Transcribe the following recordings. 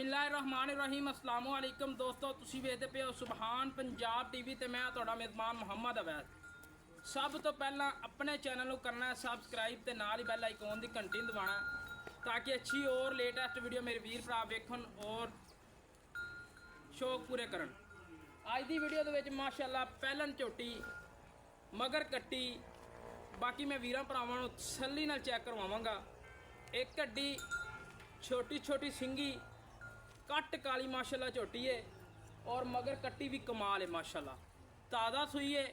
बिस्मिल्लाहिर्रहमानिर्रहीम अस्सलाम वालेकुम दोस्तों, तुसी वेखदे पे हो सुबहान पंजाब टीवी ते मैं तुहाडा मेज़बान मुहम्मद अवैद। सब तो पहला अपने चैनल को करना है सबसक्राइब ते नाल ही बैल आइकॉन की घंटी दबाना ताकि अच्छी और लेटेस्ट वीडियो मेरे वीर भरा वेखन और शौक पूरे करन। अज की वीडियो दे विच माशाअल्लाह पहलन झोटी मगर कट्टी बाकी मैं वीरां भरावां नूं तसल्ली नाल चैक करवावांगा। एक हड्डी छोटी छोटी सिंगी कट काली माशाल्लाह झोटी है और मगर कट्टी भी कमाल है माशाल्लाह। ताज़ा सूई है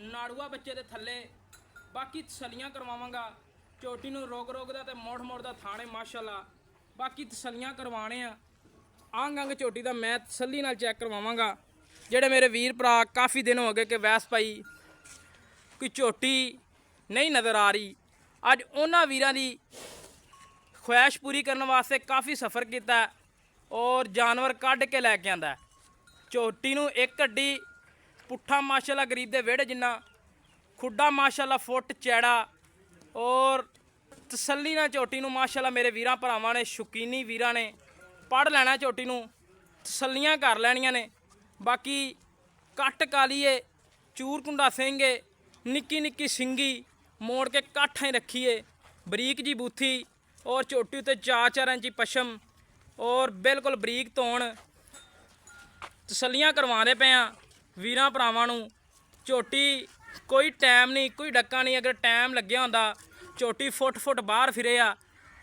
नाड़ूआ बच्चे के थले। बाकी तसलियां करवावांगा झोटी नूं रोग रोग दा ते मोड़ मोड़ दा थाने माशाल्लाह। बाकी तसलियां करवाने आ अंग अंग झोटी दा मैं तसल्ली नाल चैक करवावांगा। जेड़े मेरे वीर भरा काफ़ी दिन हो गए कि वैस पाई कोई झोटी नहीं नज़र आ रही, अज उन्हां वीरां दी ख्वाहिश पूरी करने वास्ते काफ़ी सफ़र किया और जानवर कढ़ के लैके आंदा। झोटी नूं एक हड्डी पुट्ठा माशाल्लाह गरीब दे वेड़े जिन्ना, खुड्डा माशाल्लाह फुट चैड़ा और तसल्ली नाल झोटी नूं माशाल्लाह मेरे वीरां भरावां ने शौकीनी वीरां ने पढ़ लैना, झोटी नूं तसल्लियां कर लैनियां ने। बाकी कट काली है, चूर कुंडा सिंह है, निक्की निक्की सिंगी मोड़ के कट्ठ ही रखी है, बरीक जी बूथी और झोटी उत्ते 4-4 इंची पशम और बिल्कुल बरीक धौन। तसल्लियां करवाने पे वीरां भरावां नूं। झोटी कोई टाइम नहीं कोई डक्का नहीं, अगर टाइम लग्या होंदा झोटी फुट फुट बाहर फिरे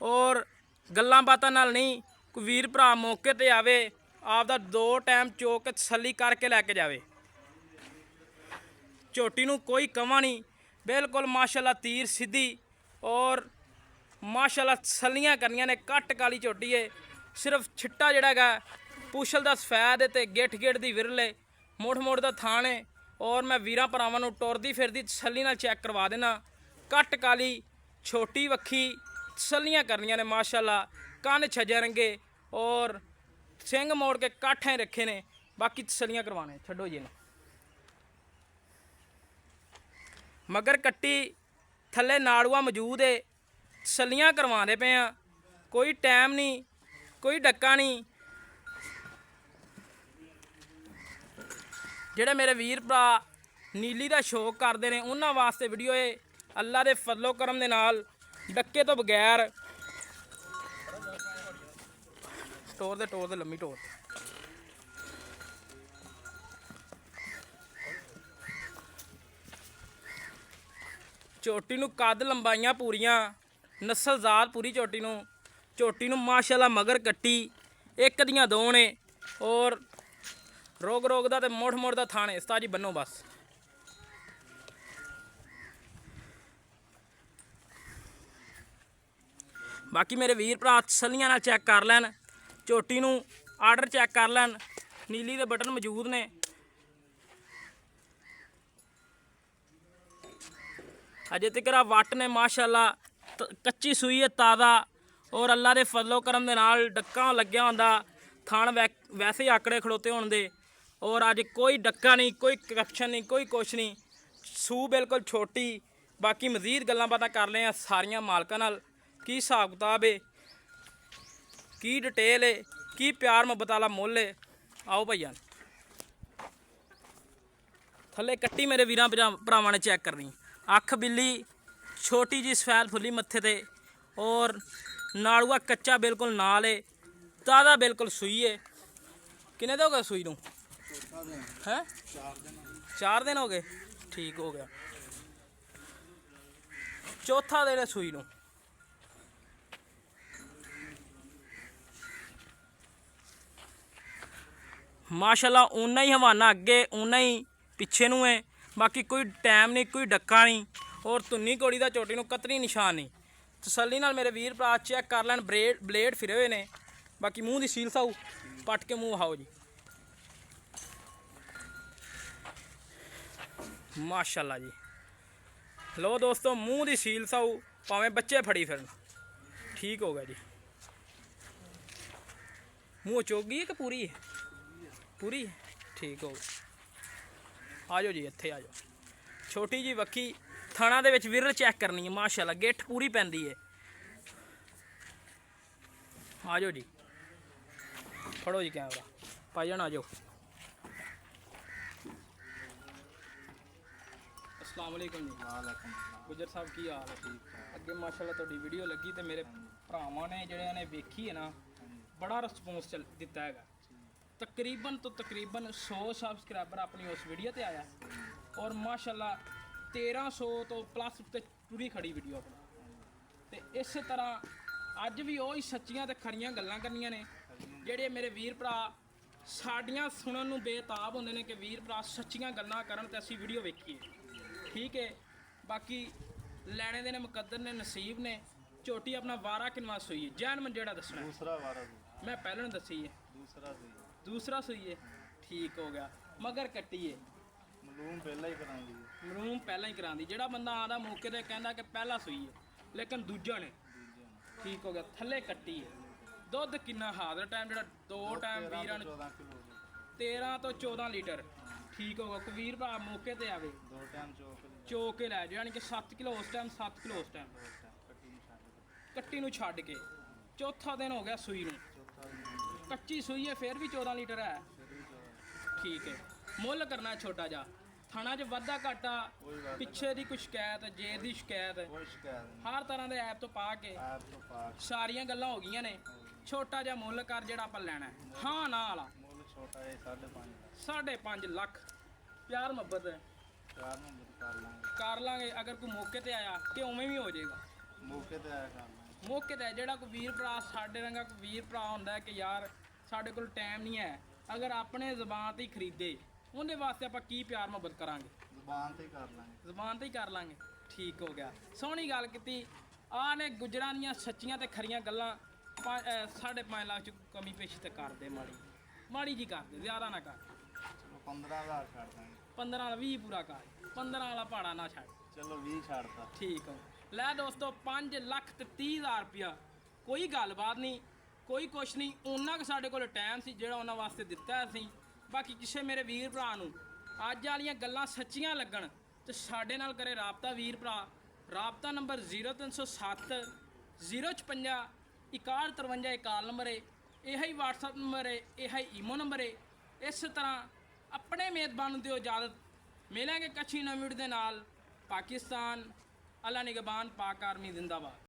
और गल्लां बातां नाल नहीं, कोई वीर भरा मौके ते आवे आपदा 2 टाइम चोक के तसल्ली करके लैके जावे। झोटी नूं कोई कमा नहीं, बिल्कुल माशाल्लाह तीर सीधी और माशाल्लाह तसल्लियां करनियां ने। कट काली झोटी है, सिर्फ छिट्टा जिहड़ा है पुछल दा सफैद ते गिठ गिठ दी विरले मुड़ मुड़ दा थान है और मैं वीरां भरावां नूं टुरदी फिरदी तसल्ली नाल चैक करवा देना। कट काली छोटी वक्खी तसल्लियां करनियां ने माशाल्लाह, कन्न छजे रंगे और सिंग मोड़ के कट्ठ ही रखे ने। बाकी तसल्लियां करवाने छड्डो जी। मगर कट्टी थल्ले नाड़ूआ मौजूद है, तसल्लियां करवाने पे कोई टाइम नहीं कोई डक्का नहीं। जेड़े मेरे वीर भरा नीली दा शौक करते हैं उन्हां वास्ते वीडियो है अल्लाह के फजलो करम दे नाल डक्के तो बगैर टोर दे लम्मी टोर। झोटी नूं कद लंबाइयां पूरियां, नस्लजात पूरी झोटी नूं माशाल्लाह। मगर कट्टी एक दियां दो ने और रोग रोग दा ते मुड़ मुड़ दा थाने। उस्ताद जी बनो बस। बाकी मेरे वीर भरा तसल्लियां नाल चैक कर लैन, झोटी नूं आर्डर चैक कर लैन, नीली दे बटन मौजूद ने। अजे तक वट ने माशाल्लाह कच्ची सूई है ताज़ा और अल्लाह के फजलो करम दे नाल डक्का लग्या होंदा, थान वैसे ही आकड़े खड़ोते होंदे और अज कोई डक्का नहीं कोई करप्शन नहीं कोई कुछ नहीं। सूह बिल्कुल छोटी। बाकी मजीद गल्लां बातां कर लें सारियां मालकां नाल, की हिसाब किताब है, की डिटेल है, की प्यार मुहब्बत वाला मुल है। आओ भैया थल्ले कट्टी मेरे वीरां भरावां ने चैक करनी। अख बिल्ली छोटी जी सफैद फुल्ली मत्थे ते और नाड़ूआ कच्चा बिल्कुल नाल है, ताज़ा बिल्कुल सूई है। किन्ने दिन हो गए सूई नूं? हैं 4 दिन हो गए, ठीक हो गया। चौथा दिन है सूई नूं। माशाल्लाह उन्ना ही हवाना अगे उन्ना ही पिछे नूं है। बाकी कोई टाइम नहीं कोई डक्का नहीं और धुन्नी घोड़ी दा झोटी नूं कतरी निशान नहीं। तसल्ली नाल मेरे वीर भरा चैक कर लैन, ब्लेड फिरे हुए ने। बाकी मूँह की सील साऊ पट के मूँह वहाओ जी माशाल्लाह जी। लो दोस्तों मूँह की सील साऊ भावें बच्चे फड़ी फिरन, ठीक हो गया जी। मूँह चोगी है कि पूरी है? पूरी है, ठीक हो गया। आ जाओ जी इत्थे आ जाओ। छोटी जी वक्खी थाना दे विच विरल चैक करनी है माशाल्लाह, गिठ पूरी पैंदी है। आ जाओ जी। ਫੜੋ ਜੀ ਕੈਮਰਾ, ਭਾਈਜਾਨ ਆ ਜਾਓ। अस्सलाम वालेकुम जी। ਵਾਲੇਕੁਮ ਗੁੱਜਰ ਸਾਹਿਬ ਕੀ ਹਾਲ ਹੈ? ਠੀਕ ਠਾਕ ਅੱਗੇ ਮਾਸ਼ਾਅੱਲਾ ਤੁਹਾਡੀ ਵੀਡੀਓ ਲੱਗੀ ਤੇ ਮੇਰੇ ਭਰਾਵਾਂ ਨੇ ਜਿਹੜੇ ਨੇ ਵੇਖੀ ਹੈ ਨਾ, ਬੜਾ ਰਿਸਪੌਂਸ ਦਿੱਤਾ ਹੈਗਾ। ਤਕਰੀਬਨ ਤੋਂ ਤਕਰੀਬਨ 100 ਸਬਸਕ੍ਰਾਈਬਰ ਆਪਣੀ ਉਸ ਵੀਡੀਓ ਤੇ ਆਇਆ ਔਰ ਮਾਸ਼ਾਅੱਲਾ 1300 ਤੋਂ ਪਲੱਸ ਤੇ ਪੂਰੀ ਖੜੀ ਵੀਡੀਓ ਆਪਣੀ। ਤੇ ਇਸੇ ਤਰ੍ਹਾਂ ਅੱਜ ਵੀ ਉਹ ਹੀ ਸੱਚੀਆਂ ਤੇ ਖਰੀਆਂ ਗੱਲਾਂ ਕਰਨੀਆਂ ਨੇ ਜਿਹੜੇ ਮੇਰੇ ਵੀਰ ਭਰਾ ਸਾਡੀਆਂ ਸੁਣਨ ਨੂੰ ਬੇਤਾਬ ਹੁੰਦੇ ਨੇ ਕਿ ਵੀਰ ਭਰਾ ਸੱਚੀਆਂ ਗੱਲਾਂ ਕਰਨ ਤੇ ਅਸੀਂ ਵੀਡੀਓ ਵੇਖੀਏ। ਠੀਕ ਹੈ, ਬਾਕੀ ਲੈਣੇ ਦੇ ਨੇ ਮੁਕੱਦਰ ਨੇ ਨਸੀਬ ਨੇ। ਝੋਟੀ ਆਪਣਾ ਵਾਰਾ ਕਿੰਨਾ ਸੂਈ ਹੈ ਜੈਨ ਜਿਹੜਾ ਦੱਸਣਾ ਹੈ। ਦੂਸਰਾ ਵਾਰਾ ਸੀ ਮੈਂ ਪਹਿਲਾਂ ਨੂੰ ਦੱਸੀ ਹੈ, ਦੂਸਰਾ ਸੀ ਦੂਸਰਾ ਸੂਈ ਹੈ। ਠੀਕ ਹੋ ਗਿਆ, ਮਗਰ ਕੱਟੀ ਹੈ। ਮਲੂਮ ਪਹਿਲਾਂ ਹੀ ਕਰਾਂਗੀ ਮਰੂਮ ਪਹਿਲਾਂ ਹੀ ਕਰਾਂਦੀ। ਜਿਹੜਾ ਬੰਦਾ ਆਂਦਾ ਮੌਕੇ ਤੇ ਕਹਿੰਦਾ ਕਿ ਪਹਿਲਾ ਸੂਈ ਹੈ ਲੇਕਿਨ ਦੂਜਾ ਨੇ। ਦੂਜੇ ਨੂੰ ਠੀਕ ਹੋ ਗਿਆ, ਥੱਲੇ ਕੱਟੀ ਹੈ। ਦੁੱਧ ਕਿੰਨਾ ਹਾਜ਼ਰ ਟਾਈਮ ਜਿਹੜਾ ਦੋ ਟਾਈਮ ਵੀਰਾਂ ਨੂੰ 14 ਕਿਲੋ ਹੋ 13 ਤੋਂ 14 ਲੀਟਰ। ਠੀਕ ਹੋ ਗਿਆ, ਕੋਈ ਵੀਰ ਭਰਾ ਮੌਕੇ ਤੇ ਆਵੇ ਦੋ ਟਾਈਮ ਚੋਕ ਚੋ ਕੇ ਲੈ ਜਾਓ, ਯਾਨੀ ਕਿ 7 ਕਿਲੋ ਉਸ ਟਾਈਮ 7 ਕਿਲੋ ਉਸ ਟਾਈਮ ਕੱਟੀ ਨੂੰ ਛੱਡ ਕੇ ਕੱਟੀ ਨੂੰ ਛੱਡ ਕੇ। ਚੌਥਾ ਦਿਨ ਹੋ ਗਿਆ ਸੂਈ ਨੂੰ, ਚੌਥਾ ਦਿਨ ਕੱਚੀ ਸੂਈ ਹੈ ਫਿਰ ਵੀ 14 ਲੀਟਰ ਹੈ। ਫਿਰ ਵੀ 14 ਠੀਕ ਹੈ, ਮੁੱਲ ਕਰਨਾ ਛੋਟਾ ਜਿਹਾ, ਥਾਣਾ 'ਚ ਵਾਧਾ ਘਾਟਾ, ਕੋਈ ਗੱਲ ਪਿੱਛੇ ਦੀ ਕੋਈ ਸ਼ਿਕਾਇਤ, ਜੇ ਦੀ ਸ਼ਿਕਾਇਤ, ਕੋਈ ਸ਼ਿਕਾਇਤ ਨਹੀਂ ਹਰ ਤਰ੍ਹਾਂ ਦੇ ਐਪ ਤੋਂ ਪਾ ਕੇ ਆਪ ਤੋਂ ਪਾਕ ਸਾਰੀਆਂ ਗੱਲਾਂ ਹੋ ਗਈਆਂ ਨੇ। ਛੋਟਾ ਜਿਹਾ ਮੁੱਲ ਕਰ ਜਿਹੜਾ ਆਪਾਂ ਲੈਣਾ ਹੈ। ਹਾਂ ਨਾ ਵਾਲਾ ਮੁੱਲ ਛੋਟਾ ਹੈ 5.5 5.5 ਲੱਖ। ਪਿਆਰ ਮੁਹੱਬਤ ਚਾਰ ਨੰਬਰ ਕਰ ਲਾਂਗੇ ਕਰ ਲਾਂਗੇ। ਅਗਰ ਕੋਈ ਮੌਕੇ ਤੇ ਆਇਆ ਕਿ ਉਵੇਂ ਵੀ ਹੋ ਜਾਏਗਾ। ਮੌਕੇ ਤੇ ਆਇਆ ਕਰ ਲਾਂਗੇ ਮੌਕੇ ਤੇ ਜਿਹੜਾ ਕੋਈ ਵੀਰ ਭਰਾ ਸਾਡੇ ਰੰਗਾ ਕੋਈ ਵੀਰ ਭਰਾ ਹੁੰਦਾ ਹੈ ਕਿ ਯਾਰ ਸਾਡੇ ਕੋਲ ਟਾਈਮ ਨਹੀਂ ਹੈ, ਅਗਰ ਆਪਣੇ ਜ਼ਬਾਨ ਤੇ ਹੀ ਖਰੀਦੇ ਉਹਦੇ ਵਾਸਤੇ ਆਪਾਂ ਕੀ ਪਿਆਰ ਮੁਹੱਬਤ ਕਰਾਂਗੇ? ਜ਼ੁਬਾਨ ਤੇ ਹੀ ਕਰ ਲਾਂਗੇ ਜ਼ਬਾਨ ਤੇ ਹੀ ਕਰ ਲਾਂਗੇ। ਠੀਕ ਹੋ ਗਿਆ, ਸੋਹਣੀ ਗੱਲ ਕੀਤੀ। ਆਹ ਨੇ ਗੁੱਜਰਾਂ ਦੀਆਂ ਸੱਚੀਆਂ ਤੇ ਖਰੀਆਂ ਗੱਲਾਂ। 5.5 ਲੱਖ ਚ ਕਮੀ ਪੇਸ਼ੀ ਤੇ ਕਰਦੇ, ਮਾੜੀ ਮਾੜੀ ਜੀ ਕਰਦੇ, ਜ਼ਿਆਦਾ ਨਾ ਕਰ। ਚਲੋ 15,000 ਛੱਡ ਦਾਂਗੇ। 15 ਵਾਲਾ 20 ਪੂਰਾ ਕਰ, 15 ਵਾਲਾ ਭਾੜਾ ਨਾ ਛੱਡ। ਚਲੋ 20 ਛੱਡਤਾ ਠੀਕ ਹੋ, ਲੈ ਦੋਸਤੋ 5 ਲੱਖ ਤੇ 30,000 ਰੁਪਇਆ। ਕੋਈ ਗੱਲਬਾਤ ਨਹੀਂ, ਕੋਈ ਕੁਛ ਨਹੀਂ, ਉਹਨਾਂ ਕੁ ਸਾਡੇ ਕੋਲ ਟਾਈਮ ਸੀ ਜਿਹੜਾ ਉਹਨਾਂ ਵਾਸਤੇ ਦਿੱਤਾ ਅਸੀਂ। ਬਾਕੀ ਕਿਸੇ ਮੇਰੇ ਵੀਰ ਭਰਾ ਨੂੰ ਅੱਜ ਵਾਲੀਆਂ ਗੱਲਾਂ ਸੱਚੀਆਂ ਲੱਗਣ ਤੇ ਸਾਡੇ ਨਾਲ ਕਰੇ ਰਾਬਤਾ ਵੀਰ ਭਰਾ। ਰਾਬਤਾ ਨੰਬਰ 0307 056 6153 ਕਾਲ ਨੰਬਰ ਹੈ। ਇਹ ਹੀ WhatsApp ਨੰਬਰ ਹੈ, ਇਹ ਹੀ ਈਮੋ ਨੰਬਰ ਹੈ। ਇਸ ਤਰ੍ਹਾਂ ਆਪਣੇ ਮੇਜ਼ਬਾਨ ਨੂੰ ਦਿਓ ਇਜਾਜ਼ਤ। ਮਿਲਾਂਗੇ ਕੱਚੀ ਨਵੀਂ ਵੀਡੀਓ ਦੇ ਨਾਲ। ਪਾਕਿਸਤਾਨ ਅੱਲਾ ਨਿਗਹਬਾਨ, ਪਾਕ ਆਰਮੀ ਜ਼ਿੰਦਾਬਾਦ।